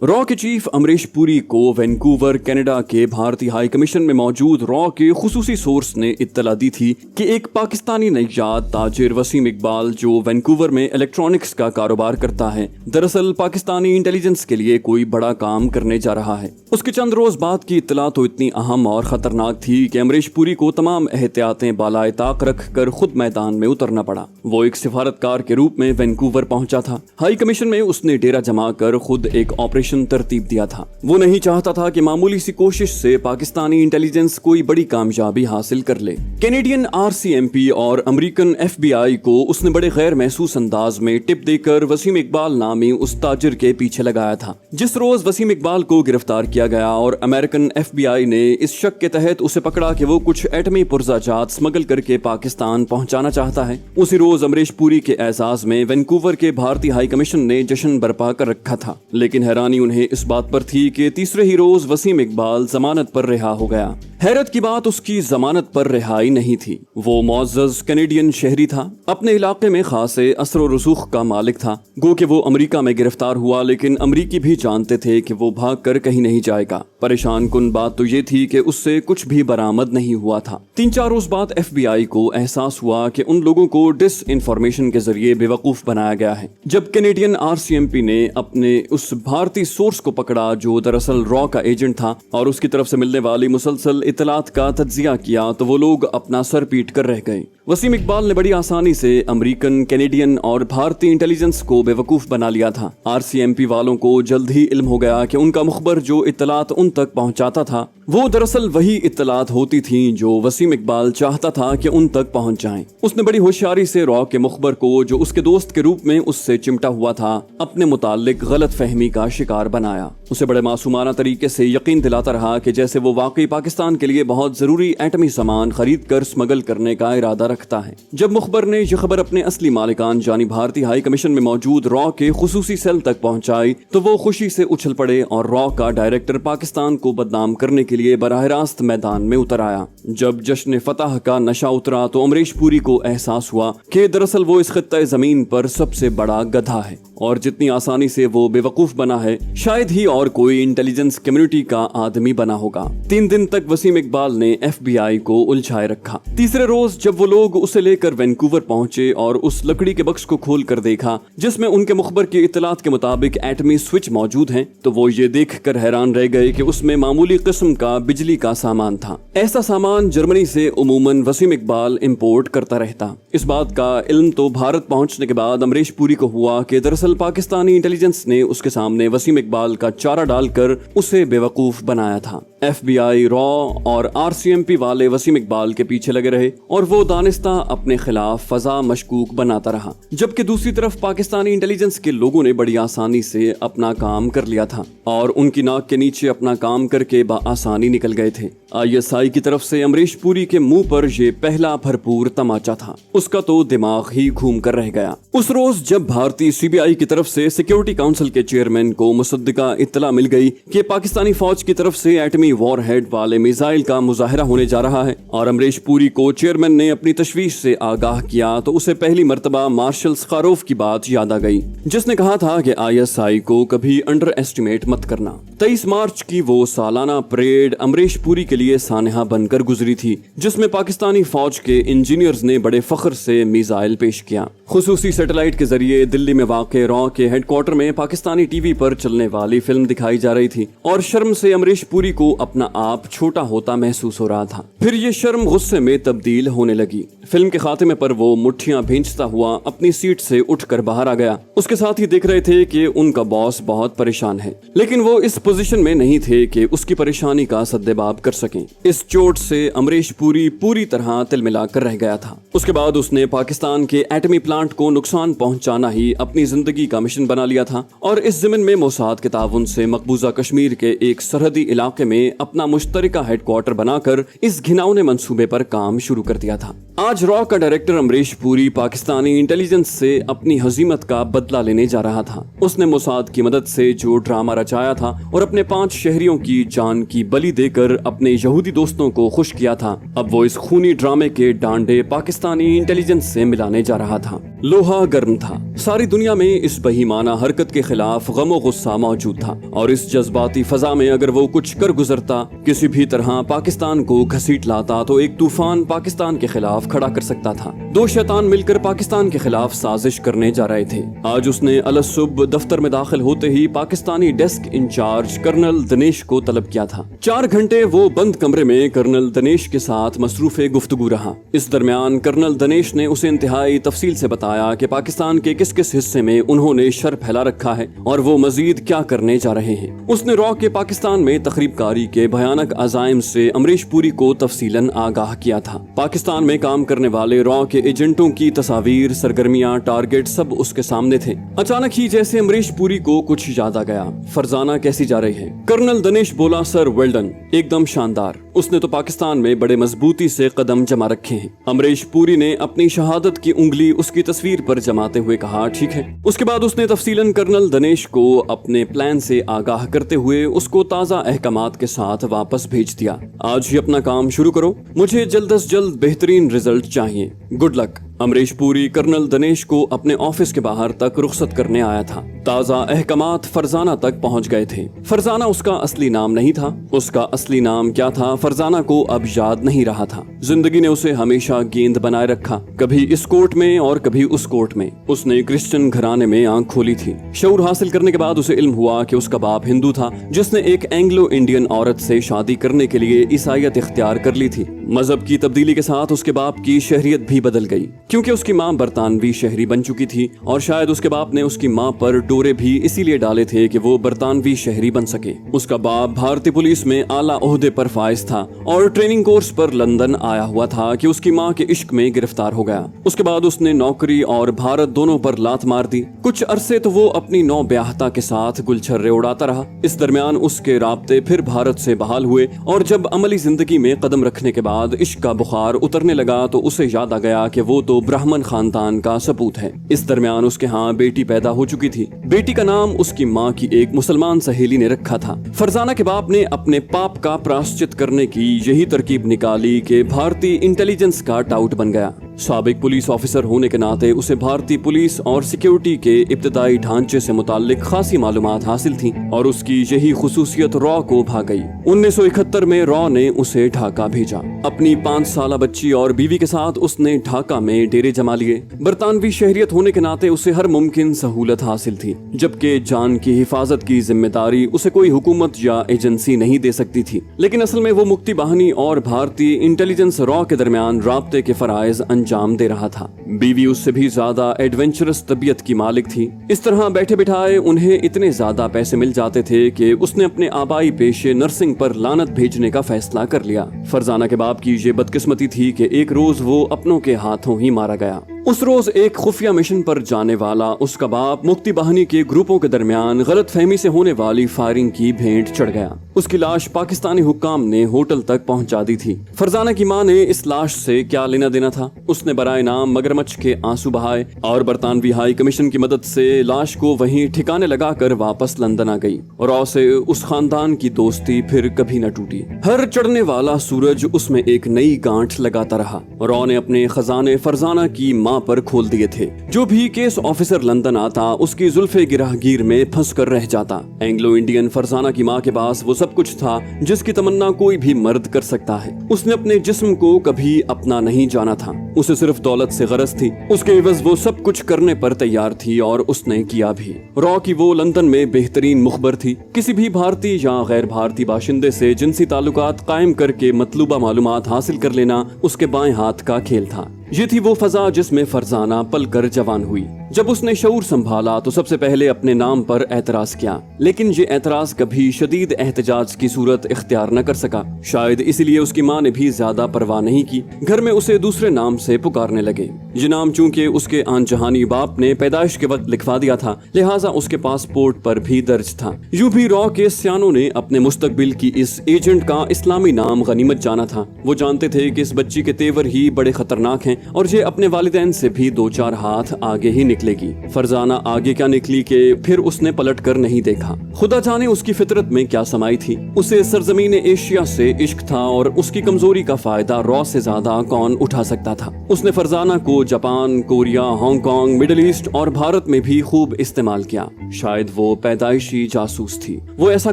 Raw के chief Amrish Puri को Vancouver Canada के भारतीय हाई कमीशन में मौजूद रॉ के खुसूसी सोर्स ने इत्तला दी थी कि एक पाकिस्तानी नैयाद ताजिर वसीम इकबाल जो वैंकूवर में इलेक्ट्रॉनिक्स का कारोबार करता है, दरअसल पाकिस्तानी इंटेलिजेंस के लिए कोई बड़ा काम करने जा रहा है। उसके चंद रोज बाद की इत्तला तो इतनी अहम और खतरनाक थी कि अमरीश पुरी को तमाम एहतियातें बालाए ताक रख कर खुद मैदान में उतरना पड़ा। वो एक सिफारतकार के रूप में वैंकूवर पहुंचा था। हाई कमीशन में उसने डेरा जमा कर खुद एक ऑपरेशन तरतीब दिया था। वो नहीं चाहता था कि मामूली सी कोशिश से पाकिस्तानी इंटेलिजेंस कोई बड़ी कामयाबी हासिल कर ले। कैनेडियन RCMP और अमेरिकन FBI को उसने बड़े गैर महसूस अंदाज में टिप देकर वसीम इकबाल नामी उस ताजिर के पीछे लगाया था। जिस रोज वसीम इकबाल को गिरफ्तार किया गया और अमेरिकन FBI ने इस शक के तहत उसे पकड़ा कि वो कुछ एटमी पुर्जाजात स्मगल करके पाकिस्तान पहुंचाना चाहता है, उसी रोज अमरीश पुरी के एजाज में वैंकूवर के भारतीय हाई कमीशन ने जश्न बर्पा कर रखा था। लेकिन हैरानी उन्हें इस बात पर थी कि तीसरे ही रोज वसीम इकबाल जमानत पर रिहा हो गया। हैरत की बात उसकी जमानत पर रिहाई नहीं थी। वो मुअज़्ज़ज़ कैनेडियन शहरी था, अपने इलाके में खासे असर व रसूख का मालिक था। गो कि वो अमेरिका में गिरफ्तार हुआ, लेकिन अमरीकी भी जानते थे कि वो भाग कर कहीं नहीं जाएगा। परेशान कुन बात तो ये थी कि उससे कुछ भी बरामद नहीं हुआ था। 3-4 रोज बाद FBI को एहसास हुआ कि उन लोगों को डिस इन्फॉर्मेशन के जरिए बेवकूफ बनाया गया है। जब कैनेडियन RCMP ने अपने उस भारतीय सोर्स को पकड़ा जो दरअसल रॉ का एजेंट था और उसकी तरफ से मिलने वाली मुसलसल इतलात का तज्जिया किया, तो वो लोग अपना सर पीट कर रह गए। वसीम इकबाल ने बड़ी आसानी से अमेरिकन, कैनेडियन और भारतीय इंटेलिजेंस को बेवकूफ बना लिया था। RCMP वालों को जल्द ही इल्म हो गया कि उनका मुखबर जो इत्तलात उन तक पहुंचाता था वो दरअसल वही इत्तलात होती थी जो वसीम इकबाल चाहता था कि उन तक पहुंच जाएं। उसने बड़ी होशियारी से रॉ के मुखबर को, जो उसके दोस्त के रूप में उससे चिमटा हुआ था, अपने मुताल्लिक गलत फहमी का शिकार बनाया। उसे बड़े मासूमाना तरीके से यकीन दिलाता रहा कि जैसे वो वाकई पाकिस्तान के लिए बहुत जरूरी एटमी सामान खरीद कर स्मगल करने का इरादा रखता है। जब मुखबर ने यह खबर अपने असली मालिकान यानी भारतीय हाई कमीशन में मौजूद रॉ के खुसूसी सेल तक पहुंचाई, तो वो खुशी से उछल पड़े और रॉ का डायरेक्टर पाकिस्तान को बदनाम करने के लिए बराह रास्त मैदान में उतर आया। जब जश्न फतह का नशा उतरा तो अमरीश पुरी को एहसास हुआ कि दरअसल वो इस खित्ते जमीन पर सबसे बड़ा गधा है और जितनी आसानी से वो बेवकूफ बना है, शायद ही और कोई इंटेलिजेंस कम्युनिटी का आदमी बना होगा। 3 दिन तक वसीम इकबाल ने FBI को उलझाए रखा। तीसरे रोज जब वो लोग उसे लेकर वैंकूवर पहुंचे और उस लकड़ी के बक्स को खोल कर देखा जिसमें उनके मुखबर की इत्तलात के मुताबिक एटमी स्विच मौजूद हैं, तो वो ये देख कर हैरान रह गए कि उसमें मामूली किस्म का बिजली का सामान था। ऐसा सामान जर्मनी से उमूमन वसीम इकबाल इंपोर्ट करता रहता। इस बात का इल्म तो भारत पहुंचने के बाद अमरीश पुरी को हुआ कि दरअसल पाकिस्तानी इंटेलिजेंस ने उसके सामने वसीम इकबाल का चारा डालकर उसे बेवकूफ बनाया था। FBI, रॉ और RCMP वाले वसीम इकबाल के पीछे लगे रहे और वो दानिस्ता अपने खिलाफ फजा मशकूक बनाता रहा, जबकि दूसरी तरफ पाकिस्तानी इंटेलिजेंस के लोगों ने बड़ी आसानी से अपना काम कर लिया था और उनकी नाक के नीचे अपना काम करके आसानी निकल गए थे। ISI की तरफ से अमरीश पुरी के मुंह पर ये पहला भरपूर तमाचा था। उसका तो दिमाग ही घूम कर रह गया। उस रोज जब भारतीय CBI की तरफ से सिक्योरिटी काउंसिल के चेयरमैन को मुसद्दिका इत्तला मिल गई कि पाकिस्तानी फौज की तरफ से एटमी वॉरहेड वाले मिसाइल का मुजाहिरा होने जा रहा है और अमरीश पुरी को चेयरमैन ने अपनी तशवीश से आगाह किया, तो उसे पहली मर्तबा मार्शल स्कारोफ की बात याद आ गई, जिसने कहा था कि ISI को कभी अंडर एस्टिमेट मत करना। 23 मार्च की वो सालाना परेड अमरीश पुरी के लिए सानहा बनकर गुजरी थी, जिसमें पाकिस्तानी फौज के इंजीनियर्स ने बड़े फख्र से मिसाइल पेश किया। खुसूसी सैटेलाइट के जरिए दिल्ली में वाक़े रॉ के हेडक्वार्टर में पाकिस्तानी टीवी पर चलने वाली फिल्म दिखाई जा रही थी और शर्म से अमरीश पुरी को अपना आप छोटा होता महसूस हो रहा था। फिर ये शर्म गुस्से में तब्दील होने लगी। फिल्म के खात्मे पर वो मुट्ठियां भींचता हुआ अपनी सीट से उठकर बाहर आ गया। उसके साथ ही देख रहे थे कि उनका बॉस बहुत परेशान है, लेकिन वो इस पोजीशन में नहीं थे कि उसकी परेशानी का सद्देबाब कर सकें। इस चोट से अमरीश पुरी पूरी तरह तिलमिला कर रह गया था। उसके बाद उसने पाकिस्तान के एटमी प्लांट को नुकसान पहुंचाना ही अपनी जिंदगी का मिशन बना लिया था और इस ज़मीन में मोसाद के ताउन से मकबूजा कश्मीर के एक सरहदी इलाके में अपना मुश्तरका हेडक्वार्टर बनाकर इस घिनौने मंसूबे पर काम शुरू कर दिया था। आज रॉ का डायरेक्टर अमरीश पुरी पाकिस्तानी इंटेलिजेंस से अपनी हजीमत का बदला लेने जा रहा था। उसने मोसाद की मदद से जो ड्रामा रचाया था और अपने 5 शहरियों की जान की बलि देकर अपने यहूदी दोस्तों को खुश किया था, अब वो इस खूनी ड्रामे के डांडे पाकिस्तानी इंटेलिजेंस से मिलाने जा रहा था। लोहा गर्म था। सारी दुनिया में इस बेईमाना हरकत के खिलाफ गम और गुस्सा मौजूद था और इस जज्बाती फजा में अगर वो कुछ कर गुजरता, किसी भी तरह पाकिस्तान को घसीट लाता, तो एक तूफान पाकिस्तान के खिलाफ खड़ा कर सकता था। दो शैतान मिलकर पाकिस्तान के खिलाफ साजिश करने जा रहे थे। आज उसने अलसुब दफ्तर में दाखिल होते ही Pakistani desk incharge colonel Dinesh को तलब किया था। 4 घंटे वो बंद कमरे में कर्नल दिनेश के साथ मसरूफे गुफ्तगू रहा। इस दरमियान कर्नल दिनेश ने उसे इंतहाई तफसील से बताया कि पाकिस्तान के किस किस हिस्से में उन्होंने शर फैला रखा है और वो मजीद क्या करने जा रहे हैं। उसने रॉ के पाकिस्तान में तखरीबकारी के भयानक अजाइम से अमरीश पुरी को तफसीलन आगाह किया था। पाकिस्तान में काम करने वाले रॉ के एजेंटों की तस्वीर, सरगर्मियां, टारगेट सब उसके सामने थे। अचानक ही जैसे अमरीश पुरी को कुछ याद आ गया। फरजाना कैसी जा रही है? कर्नल दिनेश बोला, सर वेल्डन, एकदम शानदार। उसने तो पाकिस्तान में बड़े मजबूती से कदम जमा रखे हैं। अमरीश पुरी ने अपनी शहादत की उंगली उसकी तस्वीर पर जमाते हुए कहा, ठीक है। उसके बाद उसने तफसीलन कर्नल दिनेश को अपने प्लान से आगाह करते हुए उसको ताज़ा अहकामात के साथ वापस भेज दिया। आज ही अपना काम शुरू करो, मुझे जल्द से जल्द बेहतरीन रिजल्ट चाहिए। Good luck. Amrish Puri colonel Dinesh को अपने ऑफिस के बाहर तक रुखसत करने आया था। ताज़ा अहकामात फरजाना तक पहुंच गए थे। फरजाना उसका असली नाम नहीं था। उसका असली नाम क्या था, फरजाना को अब याद नहीं रहा था। जिंदगी ने उसे हमेशा गेंद बनाए रखा, कभी इस कोर्ट में और कभी उस कोर्ट में। उसने क्रिश्चियन घराने में आंख खोली थी। शऊर हासिल करने के बाद उसे इल्म हुआ कि उसका बाप हिंदू था, जिसने एक एंग्लो इंडियन औरत से शादी करने के लिए ईसाईयत इख्तियार कर ली थी। मजहब की तब्दीली के साथ उसके बाप की शहरियत भी बदल गई, क्योंकि उसकी माँ बरतानवी शहरी बन चुकी थी और शायद उसके बाप ने उसकी माँ पर डोरे भी इसीलिए डाले थे कि वो बरतानवी शहरी बन सके। उसका बाप भारतीय पुलिस में आला ओहदे पर फाइज था और ट्रेनिंग कोर्स पर लंदन आया हुआ था कि उसकी माँ के इश्क में गिरफ्तार हो गया। उसके बाद उसने नौकरी और भारत दोनों पर लात मार दी। कुछ अरसे तो वो अपनी नौ ब्याहता के साथ गुलछर्रे उड़ाता रहा। इस दरमियान उसके राब्ते फिर भारत से बहाल हुए और जब अमली जिंदगी में कदम रखने के बाद इश्क का बुखार उतरने लगा तो उसे याद आ गया कि वो तो ब्राह्मण खानदान का सपूत है। इस दरमियान उसके यहाँ बेटी पैदा हो चुकी थी। बेटी का नाम उसकी माँ की एक मुसलमान सहेली ने रखा था। फरजाना के बाप ने अपने पाप का प्रायश्चित करने की यही तरकीब निकाली कि भारतीय इंटेलिजेंस का टाउट बन गया। साबिक पुलिस ऑफिसर होने के नाते उसे भारतीय पुलिस और सिक्योरिटी के इब्तदाई ढांचे से मुताल्लिक खासी मालूमात हासिल थी और उसकी यही खुसूसियत रॉ को भा गई। 1971 में रॉ ने उसे ढाका भेजा। अपनी 5 साला बच्ची और बीवी के साथ उसने ढाका में डेरे जमा लिए। बरतानवी शहरियत होने के नाते उसे हर मुमकिन सहूलत हासिल थी, जबकि जान की हिफाजत की जिम्मेदारी उसे कोई हुकूमत या एजेंसी नहीं दे सकती थी। लेकिन असल में वो मुक्ति बाहिनी और भारतीय इंटेलिजेंस रॉ के दरमियान राब्ते के फराइज अंजाम दे रहा था। बीवी उससे भी ज्यादा एडवेंचरस तबीयत की मालिक थी। इस तरह बैठे बिठाए उन्हें इतने ज्यादा पैसे मिल जाते थे कि उसने अपने आबाई पेशे नर्सिंग पर लानत भेजने का फैसला कर लिया। फरजाना के बाप की ये बदकिस्मती थी कि एक रोज वो अपनों के हाथों ही मारा गया। उस रोज एक खुफिया मिशन पर जाने वाला उसका बाप मुक्ति बाहिनी के ग्रुपों के दरमियान गलत फहमी से होने वाली फायरिंग की भेंट चढ़ गया। उसकी लाश पाकिस्तानी हुक्काम ने होटल तक पहुंचा दी थी। फरजाना की मां ने इस लाश से क्या लेना देना था। उसने बराए नाम मगरमच्छ के आंसू बहाए और बरतानवी हाई कमीशन की मदद से लाश को वहीं ठिकाने लगाकर वापस लंदन आ गई। रॉ से उस खानदान की दोस्ती फिर कभी न टूटी। हर चढ़ने वाला सूरज उसमें एक नई गांठ लगाता रहा। रॉ ने अपने खजाने फरजाना की मां पर खोल दिए थे। जो भी केस ऑफिसर लंदन आता उसकी जुल्फे गिराहगीर में फंस कर रह जाता। एंग्लो इंडियन फरजाना की मां के पास वो सब कुछ था जिसकी तमन्ना कोई भी मर्द कर सकता है। उसने अपने जिस्म को कभी अपना नहीं जाना था। उसे सिर्फ दौलत से गरज थी। उसके एवज वो सब कुछ करने पर तैयार थी और उसने किया भी। रॉ की वो लंदन में बेहतरीन मुखबर थी। किसी भी भारतीय या गैर भारतीय बाशिंदे से जिनसी ताल्लुकात कायम करके मतलूबा मालूमात हासिल कर लेना उसके बाएं हाथ का खेल था। ये थी वो फजा जिसमें फरजाना पलकर जवान हुई। जब उसने शऊर संभाला तो सबसे पहले अपने नाम पर एतराज किया, लेकिन ये एतराज कभी शदीद एहतजाज की सूरत इख्तियार न कर सका। शायद इसलिए उसकी माँ ने भी ज्यादा परवाह नहीं की। घर में उसे दूसरे नाम से पुकारने लगे। ये नाम चूंकि उसके आनजहानी बाप ने पैदाइश के वक्त लिखवा दिया था, लिहाजा उसके पासपोर्ट पर भी दर्ज था। यूं भी रॉ के सियानों ने अपने मुस्तकबिल की इस एजेंट का इस्लामी नाम गनीमत जाना था। वो जानते थे कि इस बच्ची के तेवर ही बड़े खतरनाक हैं और ये अपने वालिदैन से भी 2-4 हाथ आगे ही निकले। निकलेगी। फरजाना आगे क्या निकली कि फिर उसने पलट कर नहीं देखा। खुदा जाने उसकी फितरत में क्या समाई थी। उसे सरजमीन एशिया से इश्क था और उसकी कमजोरी का फायदा रॉ से ज्यादा कौन उठा सकता था। उसने फरजाना को Japan, Korea, Hong Kong, middle east और भारत में भी खूब इस्तेमाल किया। शायद वो पैदाइशी जासूस थी। वो ऐसा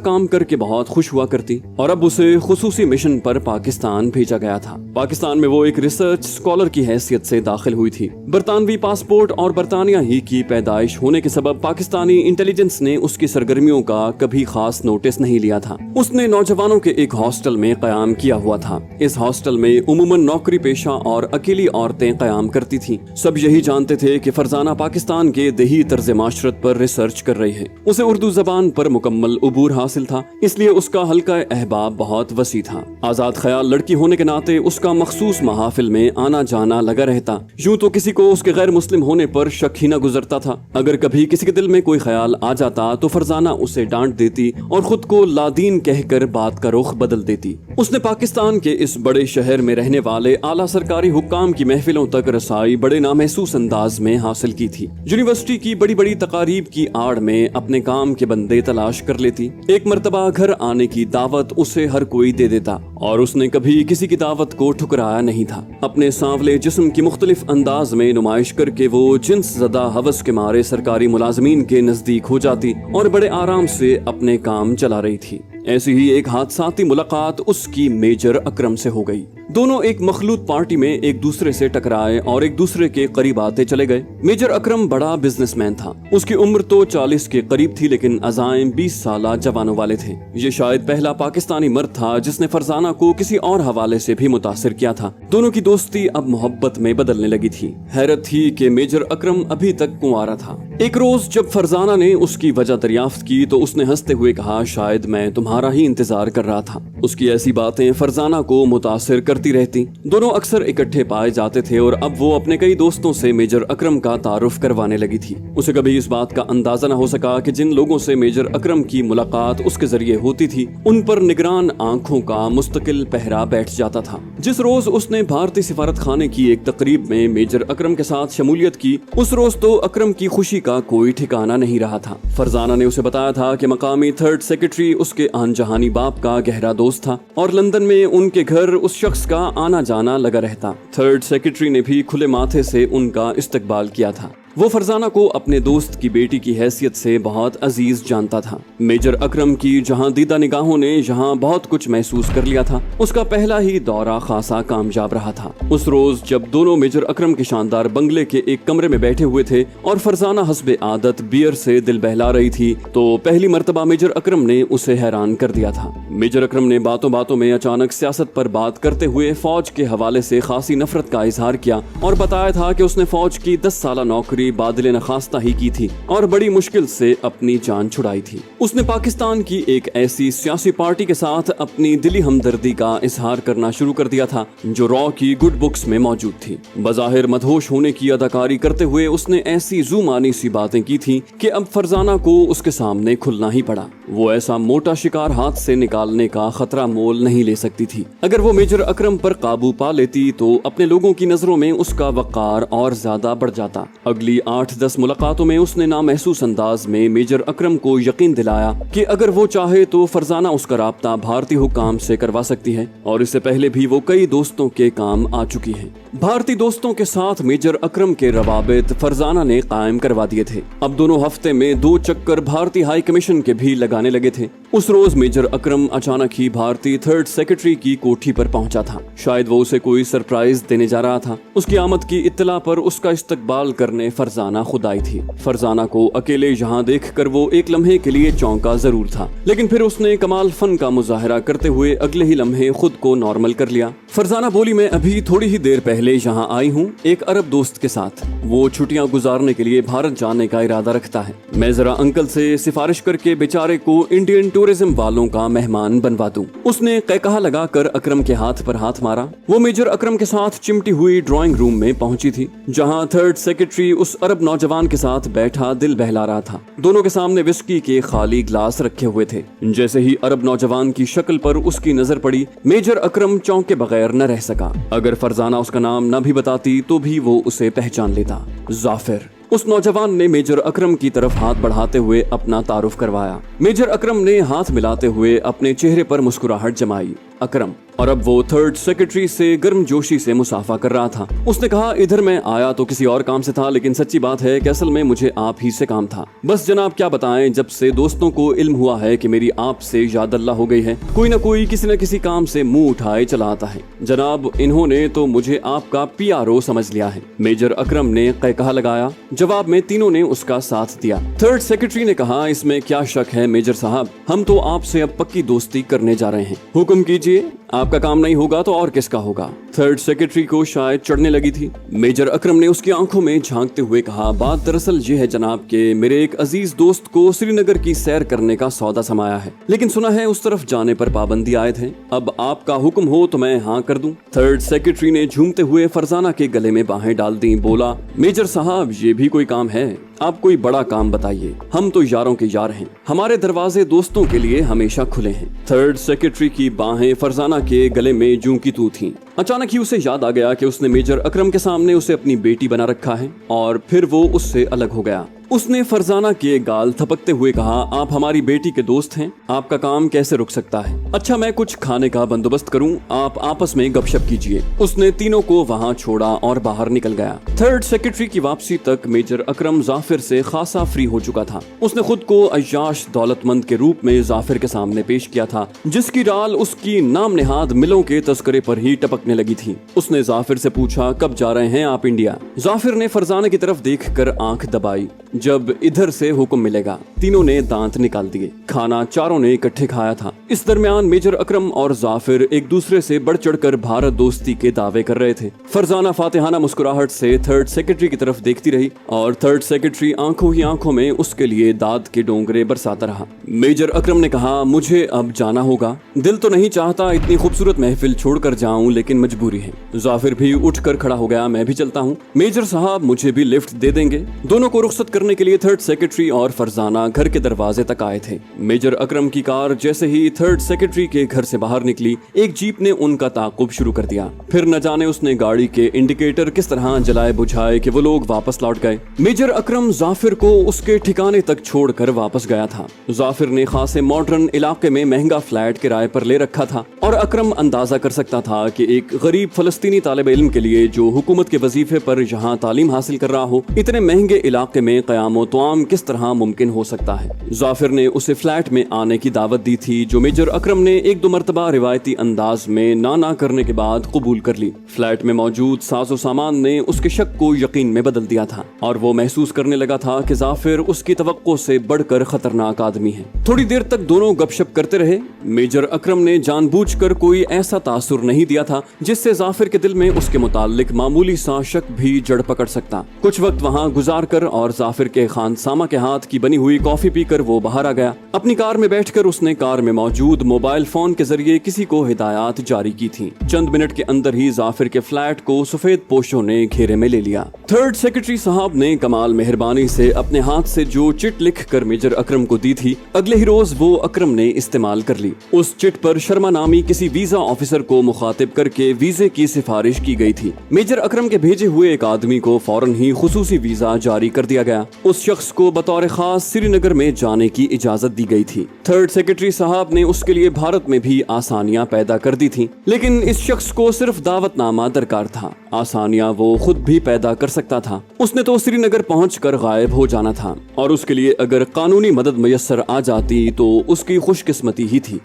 काम करके बहुत खुश हुआ करती और अब उसे खुसूसी मिशन पर पाकिस्तान भेजा गया था। पाकिस्तान में वो एक रिसर्च स्कॉलर की हैसियत से दाखिल हुई थी। बरतानवी पासपोर्ट और बरतानिया ही की पैदाइश होने के सबब पाकिस्तानी इंटेलिजेंस ने उसकी सरगर्मियों का कभी खास नोटिस नहीं लिया था। उसने नौजवानों के एक हॉस्टल में कयाम किया हुआ था। इस हॉस्टल में उमूमन नौकरी पेशा और अकेली औरतें कयाम करती थीं। सब यही जानते थे कि फरजाना पाकिस्तान के देही तर्ज माशरत पर रिसर्च कर रही है। उसे उर्दू जबान पर मुकम्मल उबूर हासिल था, इसलिए उसका हल्का अहबाब बहुत वसी था। आजाद ख्याल लड़की होने के नाते उसका मखसूस महाफिल में आना जाना लगा रहता। यूं तो किसी को उसके गैर मुस्लिम होने पर शक ही न गुजरता था। अगर कभी किसी के दिल में कोई ख्याल आ जाता तो फरजाना उसे डांट देती और खुद को लादीन कहकर बात का रुख बदल देती। उसने पाकिस्तान के इस बड़े शहर में रहने वाले आला सरकारी हुक्काम की महफिलों तक रसाई बड़े नामहसूस अंदाज में हासिल की थी। यूनिवर्सिटी की बड़ी बड़ी तकारीब की आड़ में अपने काम के बंदे तलाश कर लेती। एक मर्तबा घर आने की दावत उसे हर कोई दे देता और उसने कभी किसी की दावत को ठुकराया नहीं था। अपने सांवले जिस्म की मुख्तलिफ अंदाज में नुमाइश करके वो जिन्स ज़दा हवस के मारे सरकारी मुलाजमीन के नजदीक हो जाती और बड़े आराम से अपने काम चला रही थी। ऐसी ही एक हादसाती मुलाकात उसकी मेजर अकरम से हो गई। दोनों एक मखलूत पार्टी में एक दूसरे से टकराए और एक दूसरे के करीब आते चले गए। मेजर अकरम बड़ा बिजनेसमैन था। उसकी उम्र तो 40 के करीब थी, लेकिन अज़ाइम 20 साल जवानों वाले थे। ये शायद पहला पाकिस्तानी मर्द था जिसने फरजाना को किसी और हवाले से भी मुतासिर किया था। दोनों की दोस्ती अब मोहब्बत में बदलने लगी थी। हैरत थी कि मेजर अकरम अभी तक कुंवारा था। एक रोज जब फरजाना ने उसकी वजह दरियाफ्त की तो उसने हंसते हुए कहा, शायद मैं तुम्हारा ही इंतजार कर रहा था। उसकी ऐसी बातें फरजाना को मुतासिर करती रहती। दोनों अक्सर इकट्ठे पाए जाते थे और अब वो अपने कई दोस्तों से मेजर अकरम का तारुफ करवाने लगी थी। उसे कभी इस बात का अंदाजा न हो सका कि जिन लोगों से मेजर अकरम की मुलाकात उसके जरिए होती थी उन पर निगरान आंखों का मुस्तकिल पहरा बैठ जाता था। जिस रोज उसने भारतीय सिफारत खाने की एक तकरीब में मेजर अकरम के साथ शमूलियत की, उस रोज तो अकरम की खुशी का कोई ठिकाना नहीं रहा था। फरजाना ने उसे बताया था कि मकामी थर्ड सेक्रेटरी उसके आनजहानी बाप का गहरा दोस्त था और लंदन में उनके घर उस शख्स का आना जाना लगा रहता। थर्ड सेक्रेटरी ने भी खुले माथे से उनका इस्तकबाल किया था। वो फरजाना को अपने दोस्त की बेटी की हैसियत से बहुत अजीज जानता था। मेजर अकरम की जहां दीदा निगाहों ने जहां बहुत कुछ महसूस कर लिया था, उसका पहला ही दौरा खासा कामयाब रहा था। उस रोज जब दोनों मेजर अकरम के शानदार बंगले के एक कमरे में बैठे हुए थे और फरजाना हस्बे आदत बियर से दिल बहला रही थी, तो पहली मर्तबा मेजर अकरम ने उसे हैरान कर दिया था। मेजर अकरम ने बातों बातों में अचानक सियासत पर बात करते हुए फौज के हवाले से खासी नफरत का इजहार किया और बताया था कि उसने फौज की 10 साल नौकरी बादले नखास्ता ही की थी और बड़ी मुश्किल से अपनी जान छुड़ाई थी। उसने पाकिस्तान की एक ऐसी सियासी पार्टी के साथ अपनी दिली हमदर्दी का इजहार करना शुरू कर दिया था जो रॉ की गुड बुक्स में मौजूद थी। बज़ाहिर मदहोश होने की अदाकारी करते हुए उसने ऐसी जुमानी सी बातें की थी कि अब फरजाना को उसके सामने खुलना ही पड़ा। वो ऐसा मोटा शिकार हाथ से निकालने का खतरा मोल नहीं ले सकती थी। अगर वो मेजर अकरम पर काबू पा लेती तो अपने लोगों की नजरों में उसका वक़ार और ज्यादा बढ़ जाता। अगली 8-10 मुलाकातों में उसने नामहसूस अंदाज में मेजर अकरम को यकीन दिलाया कि अगर वो चाहे तो फरजाना उसका राब्ता भारतीय हुक्काम से करवा सकती है और इससे पहले भी वो कई दोस्तों के काम आ चुकी है। भारतीय दोस्तों के साथ मेजर अकरम के रवाबित फरजाना ने कायम करवा दिए थे। अब दोनों हफ्ते में 2 चक्कर भारतीय हाई कमीशन के भी लगाने लगे थे। उस रोज मेजर अकरम अचानक ही भारतीय थर्ड सेक्रेटरी की कोठी पर पहुंचा था। शायद वो उसे कोई सरप्राइज देने जा रहा था। उसकी आमद की इत्तला पर उसका इस्तकबाल करने फरजाना खुद आई थी। फरजाना को अकेले यहाँ देखकर वो एक लम्हे के लिए चौंका जरूर था, लेकिन फिर उसने कमाल फन का मुजाहरा करते हुए अगले ही लम्हे खुद को नॉर्मल कर लिया। फरजाना बोली, मैं अभी थोड़ी ही देर पहले यहाँ आई हूँ एक अरब दोस्त के साथ। वो छुट्टियाँ गुजारने के लिए भारत जाने का इरादा रखता है। मैं जरा अंकल से सिफारिश करके बेचारे को इंडियन टूरिज्म वालों का मेहमान बनवा दूं। उसने कहकहा लगाकर अकरम के हाथ पर हाथ मारा। वो मेजर अकरम के साथ चिमटी हुई ड्राइंग रूम में पहुंची थी, जहां थर्ड सेक्रेटरी उस अरब नौजवान के साथ बैठा दिल बहला रहा था। दोनों के सामने विस्की के खाली ग्लास रखे हुए थे। जैसे ही अरब नौजवान की शक्ल पर उसकी नजर पड़ी, मेजर अकरम चौंके बगैर न रह सका। अगर फरजाना उसका नाम न भी बताती तो भी वो उसे पहचान लेता। जाफिर। उस नौजवान ने मेजर अकरम की तरफ हाथ बढ़ाते हुए अपना तारुफ करवाया। मेजर अकरम ने हाथ मिलाते हुए अपने चेहरे पर मुस्कुराहट जमाई। अकरम, और अब वो थर्ड सेक्रेटरी से गर्मजोशी से मुसाफा कर रहा था। उसने कहा, इधर मैं आया तो किसी और काम से था, लेकिन सच्ची बात है कि असल में मुझे आप ही से काम था। बस जनाब क्या बताएं, जब से दोस्तों को इल्म हुआ है कि मेरी आपसे याद अल्लाह हो गई है, कोई ना कोई किसी न किसी काम से मुंह उठाए चला आता है। जनाब इन्होंने तो मुझे आपका PRO समझ लिया है। मेजर अकरम ने कहकहा लगाया। जवाब में तीनों ने उसका साथ दिया। थर्ड सेक्रेटरी ने कहा, इसमें क्या शक है मेजर साहब, हम तो आपसे अब पक्की दोस्ती करने जा रहे हैं। हुक्म कीजिए, आपका काम नहीं होगा तो और किसका होगा। थर्ड सेक्रेटरी को शायद चढ़ने लगी थी। मेजर अकरम ने उसकी आंखों में झांकते हुए कहा, बात दरअसल ये है जनाब के मेरे एक अजीज दोस्त को श्रीनगर की सैर करने का सौदा समाया है, लेकिन सुना है उस तरफ जाने पर पाबंदी आयद है। अब आपका हुक्म हो तो मैं हाँ कर दूं। थर्ड सेक्रेटरी ने झूमते हुए फरजाना के गले में बाहें डाल दी। बोला, मेजर साहब ये भी कोई काम है? आप कोई बड़ा काम बताइए, हम तो यारों के यार हैं, हमारे दरवाजे दोस्तों के लिए हमेशा खुले हैं। थर्ड सेक्रेटरी की बाहें फरजाना के गले में जूं की तू थीं। अचानक ही उसे याद आ गया कि उसने मेजर अकरम के सामने उसे अपनी बेटी बना रखा है, और फिर वो उससे अलग हो गया। उसने फरजाना के गाल थपकते हुए कहा, आप हमारी बेटी के दोस्त हैं, आपका काम कैसे रुक सकता है? अच्छा मैं कुछ खाने का बंदोबस्त करूं, आप आपस में गपशप कीजिए। उसने तीनों को वहां छोड़ा और बाहर निकल गया। थर्ड सेक्रेटरी की वापसी तक मेजर अकरम जाफिर से खासा फ्री हो चुका था। उसने खुद को अय्याश दौलतमंद के रूप में जाफिर के सामने पेश किया था, जिसकी डाल उसकी नाम नेहाद मिलों के तस्करे पर ही टपकने लगी थी। उसने जाफिर से पूछा, कब जा रहे हैं आप इंडिया? जाफिर ने फरजाना की तरफ देखकर आंख दबाई। जब इधर से हुक्म मिलेगा। तीनों ने दांत निकाल दिए। खाना चारों ने इकट्ठे खाया था। इस दरमियान मेजर अकरम और जाफिर एक दूसरे से बढ़ चढ़कर भारत दोस्ती के दावे कर रहे थे। फरजाना फातिहाना मुस्कुराहट से थर्ड सेक्रेटरी की तरफ देखती रही और थर्ड सेक्रेटरी आंखों ही आंखों में उसके लिए दाद के डोंगरे बरसाता रहा। मेजर अकरम ने कहा, मुझे अब जाना होगा। दिल तो नहीं चाहता इतनी खूबसूरत महफिल छोड़कर जाऊं, लेकिन मजबूरी है। जाफिर भी उठकर खड़ा हो गया। मैं भी चलता हूँ। मेजर साहब मुझे भी लिफ्ट दे देंगे? दोनों को रुखसत करने के लिए थर्ड सेक्रेटरी और फरजाना घर के दरवाजे तक आए थे। मेजर अकरम की कार जैसे ही थर्ड सेक्रेटरी के घर से बाहर निकली, एक जीप ने उनका ताक़ुब शुरू कर दिया। फिर न जाने उसने गाड़ी के इंडिकेटर किस तरह जलाए बुझाए कि वो लोग वापस लौट गए। मेजर अकरम जाफिर को उसके ठिकाने तक छोड़कर वापस गया था। जाफिर ने खासे मॉडर्न इलाके में महंगा फ्लैट किराए पर ले रखा था और अकरम अंदाजा कर सकता था कि एक गरीब फलस्तीनी तालिब इल्म के लिए जो हुकूमत के वजीफे पर यहाँ तालीम हासिल कर रहा हो, इतने महंगे इलाके में क़याम तवाम किस तरह मुमकिन हो सकता है। जाफिर ने उसे फ्लैट में आने की दावत दी थी, जो मेजर अकरम ने एक दो मरतबा रिवायती अंदाज में ना करने के बाद कबूल कर ली। फ्लैट में मौजूद साजो सामान ने उसके शक को यकीन में बदल दिया था और वो महसूस करने लगा था कि जाफिर उसकी तवक्को से बढ़कर खतरनाक आदमी है। थोड़ी देर तक दोनों गपशप करते रहे। मेजर अकरम ने जानबूझकर कोई ऐसा तासुर नहीं दिया था जिससे जाफिर के दिल में उसके मुताल्लिक मामूली सा शक भी जड़ पकड़ सकता। कुछ वक्त वहाँ गुजार कर और जाफिर के खानसामा के हाथ की बनी हुई कॉफी पीकर वो बाहर आ गया। अपनी कार में बैठकर उसने कार में मौजूद मोबाइल फोन के जरिए किसी को हिदायत जारी की थी। चंद मिनट के अंदर ही जाफिर के फ्लैट को सफेद पोशों ने घेरे में ले लिया। थर्ड सेक्रेटरी साहब ने कमाल मेहरबानी से अपने हाथ से जो चिट लिख कर मेजर अकरम को दी थी, अगले ही रोज वो अकरम ने इस्तेमाल कर ली। उस चिट पर शर्मा नामी किसी वीजा ऑफिसर को मुखातिब करके वीजे की सिफारिश की गई थी। मेजर अकरम के भेजे हुए एक आदमी को फौरन ही खुसूसी वीजा जारी कर दिया गया। उस शख्स को बतौर खास श्रीनगर में जाने की इजाजत दी गई थी। थर्ड सेक्रेटरी साहब ने उसके लिए भारत में भी आसानियां पैदा कर दी थी, लेकिन इस शख्स को सिर्फ दावतनामा दरकार था। आसानियां वो खुद भी पैदा कर सकता था। उसने तो श्रीनगर पहुंचकर गायब हो जाना था और उसके लिए अगर कानूनी मदद मुयस्सर आ जाती तो उसकी खुशकिस्मती ही थी।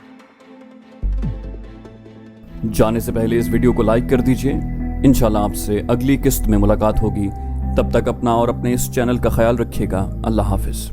जाने से पहले इस वीडियो को लाइक कर दीजिए। इंशाल्लाह आपसे अगली किस्त में मुलाकात होगी। तब तक अपना और अपने इस चैनल का ख्याल रखिएगा। अल्लाह हाफिज।